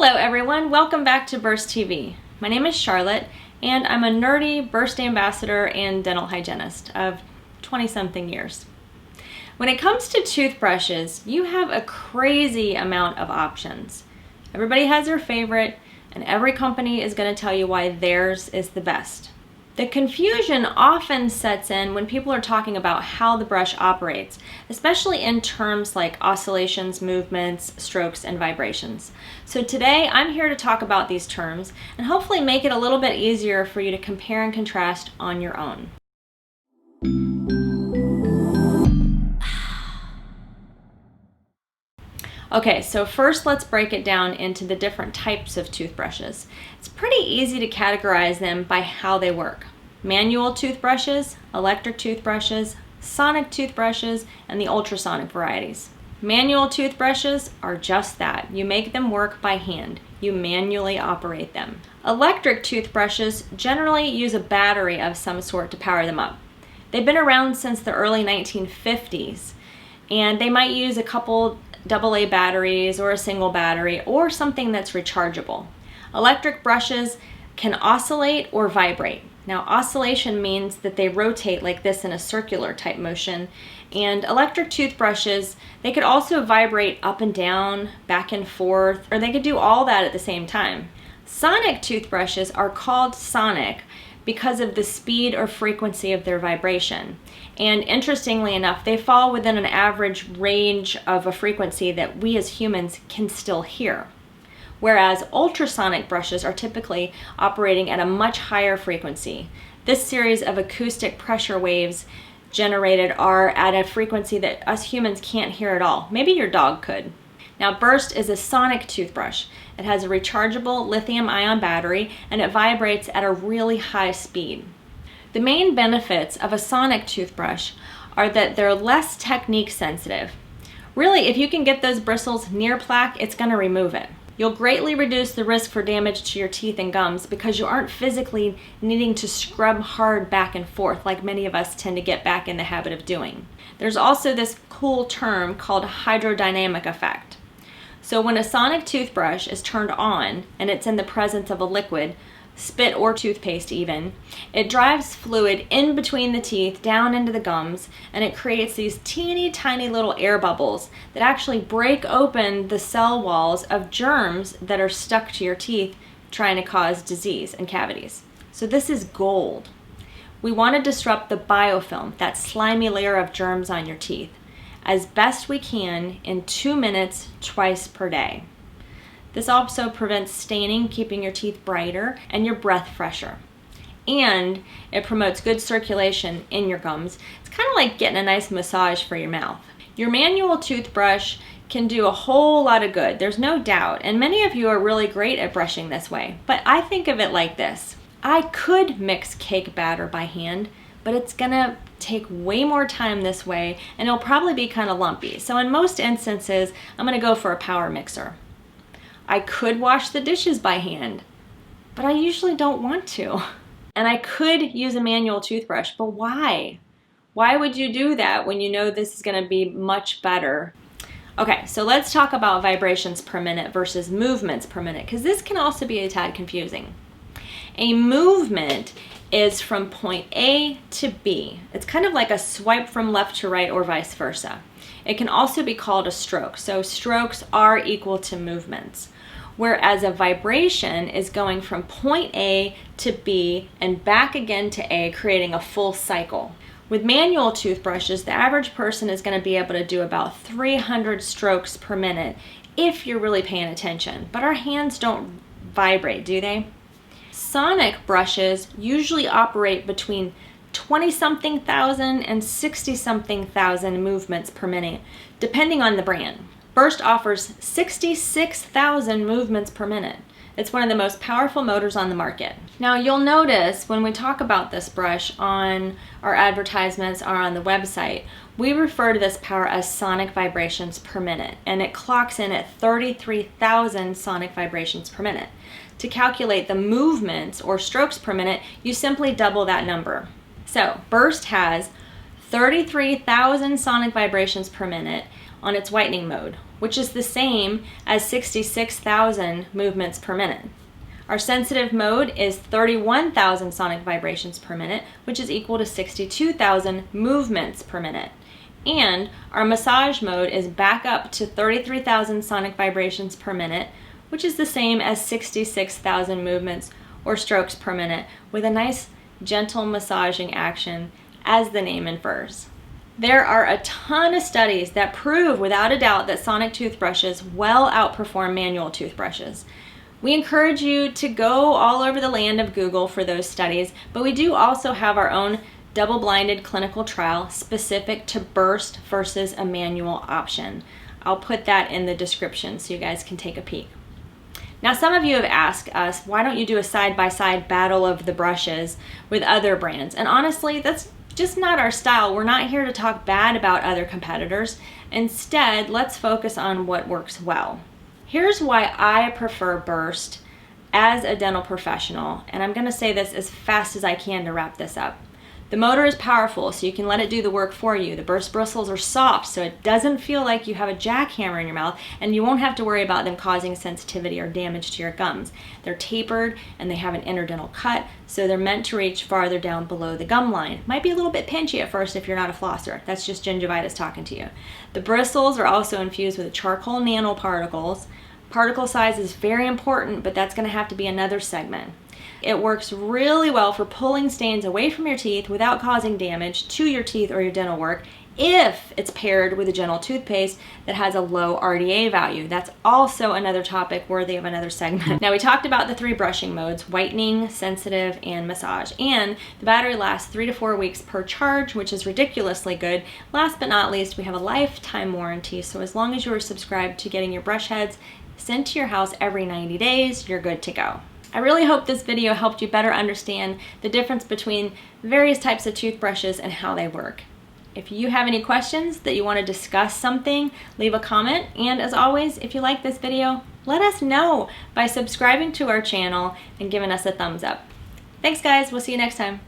Hello everyone, welcome back to Burst TV. My name is Charlotte and I'm a nerdy Burst ambassador and dental hygienist of 20-something years. When it comes to toothbrushes, you have a crazy amount of options. Everybody has their favorite and every company is going to tell you why theirs is the best. The confusion often sets in when people are talking about how the brush operates, especially in terms like oscillations, movements, strokes, and vibrations. So today I'm here to talk about these terms and hopefully make it a little bit easier for you to compare and contrast on your own. Okay, so first let's break it down into the different types of toothbrushes. It's pretty easy to categorize them by how they work. Manual toothbrushes, electric toothbrushes, sonic toothbrushes, and the ultrasonic varieties. Manual toothbrushes are just that. You make them work by hand. You manually operate them. Electric toothbrushes generally use a battery of some sort to power them up. They've been around since the early 1950s, and they might use a couple AA batteries or a single battery or something that's rechargeable. Electric brushes can oscillate or vibrate. Now, oscillation means that they rotate like this in a circular type motion, and electric toothbrushes, they could also vibrate up and down, back and forth, or they could do all that at the same time. Sonic toothbrushes are called sonic because of the speed or frequency of their vibration. And interestingly enough, they fall within an average range of a frequency that we as humans can still hear. Whereas ultrasonic brushes are typically operating at a much higher frequency. This series of acoustic pressure waves generated are at a frequency that us humans can't hear at all. Maybe your dog could. Now, Burst is a sonic toothbrush. It has a rechargeable lithium-ion battery and it vibrates at a really high speed. The main benefits of a sonic toothbrush are that they're less technique sensitive. Really, if you can get those bristles near plaque, it's going to remove it. You'll greatly reduce the risk for damage to your teeth and gums because you aren't physically needing to scrub hard back and forth like many of us tend to get back in the habit of doing. There's also this cool term called Hydrodynamic Effect. So when a sonic toothbrush is turned on and it's in the presence of a liquid, spit or toothpaste even, it drives fluid in between the teeth down into the gums, and it creates these teeny tiny little air bubbles that actually break open the cell walls of germs that are stuck to your teeth trying to cause disease and cavities. So this is gold. We want to disrupt the biofilm, that slimy layer of germs on your teeth, as best we can in 2 minutes twice per day. This also prevents staining, keeping your teeth brighter and your breath fresher. And it promotes good circulation in your gums. It's kind of like getting a nice massage for your mouth. Your manual toothbrush can do a whole lot of good, there's no doubt, and many of you are really great at brushing this way. But I think of it like this. I could mix cake batter by hand, but it's gonna take way more time this way and it'll probably be kind of lumpy. So in most instances, I'm gonna go for a power mixer. I could wash the dishes by hand, but I usually don't want to. And I could use a manual toothbrush, but why? Why would you do that when you know this is going to be much better? Okay, so let's talk about vibrations per minute versus movements per minute, because this can also be a tad confusing. A movement is from point A to B. It's kind of like a swipe from left to right or vice versa. It can also be called a stroke. So strokes are equal to movements. Whereas a vibration is going from point A to B and back again to A, creating a full cycle. With manual toothbrushes, the average person is going to be able to do about 300 strokes per minute if you're really paying attention. But our hands don't vibrate, do they? Sonic brushes usually operate between 20-something thousand and 60-something thousand movements per minute, depending on the brand. Burst offers 66,000 movements per minute. It's one of the most powerful motors on the market. Now you'll notice when we talk about this brush on our advertisements or on the website, we refer to this power as sonic vibrations per minute, and it clocks in at 33,000 sonic vibrations per minute. To calculate the movements or strokes per minute, you simply double that number. So Burst has 33,000 sonic vibrations per minute on its whitening mode, which is the same as 66,000 movements per minute. Our sensitive mode is 31,000 sonic vibrations per minute, which is equal to 62,000 movements per minute. And our massage mode is back up to 33,000 sonic vibrations per minute, which is the same as 66,000 movements or strokes per minute, with a nice gentle massaging action, as the name infers. There are a ton of studies that prove without a doubt that sonic toothbrushes well outperform manual toothbrushes. We encourage you to go all over the land of Google for those studies, but we do also have our own double-blinded clinical trial specific to burst versus a manual option. I'll put that in the description so you guys can take a peek. Now, some of you have asked us, why don't you do a side-by-side battle of the brushes with other brands? And honestly, that's just not our style. We're not here to talk bad about other competitors. Instead, let's focus on what works well. Here's why I prefer Burst as a dental professional, and I'm going to say this as fast as I can to wrap this up. The motor is powerful, so you can let it do the work for you. The Burst bristles are soft, so it doesn't feel like you have a jackhammer in your mouth, and you won't have to worry about them causing sensitivity or damage to your gums. They're tapered, and they have an interdental cut, so they're meant to reach farther down below the gum line. Might be a little bit pinchy at first if you're not a flosser. That's just gingivitis talking to you. The bristles are also infused with charcoal nanoparticles. Particle size is very important, but that's going to have to be another segment. It works really well for pulling stains away from your teeth without causing damage to your teeth or your dental work if it's paired with a gentle toothpaste that has a low RDA value. That's also another topic worthy of another segment. Now, we talked about the 3 brushing modes: whitening, sensitive, and massage. And the battery lasts 3 to 4 weeks per charge, which is ridiculously good. Last but not least, we have a lifetime warranty. So as long as you are subscribed to getting your brush heads sent to your house every 90 days, you're good to go. I really hope this video helped you better understand the difference between various types of toothbrushes and how they work. If you have any questions that you want to discuss something, leave a comment. And as always, if you like this video, let us know by subscribing to our channel and giving us a thumbs up. Thanks guys, we'll see you next time.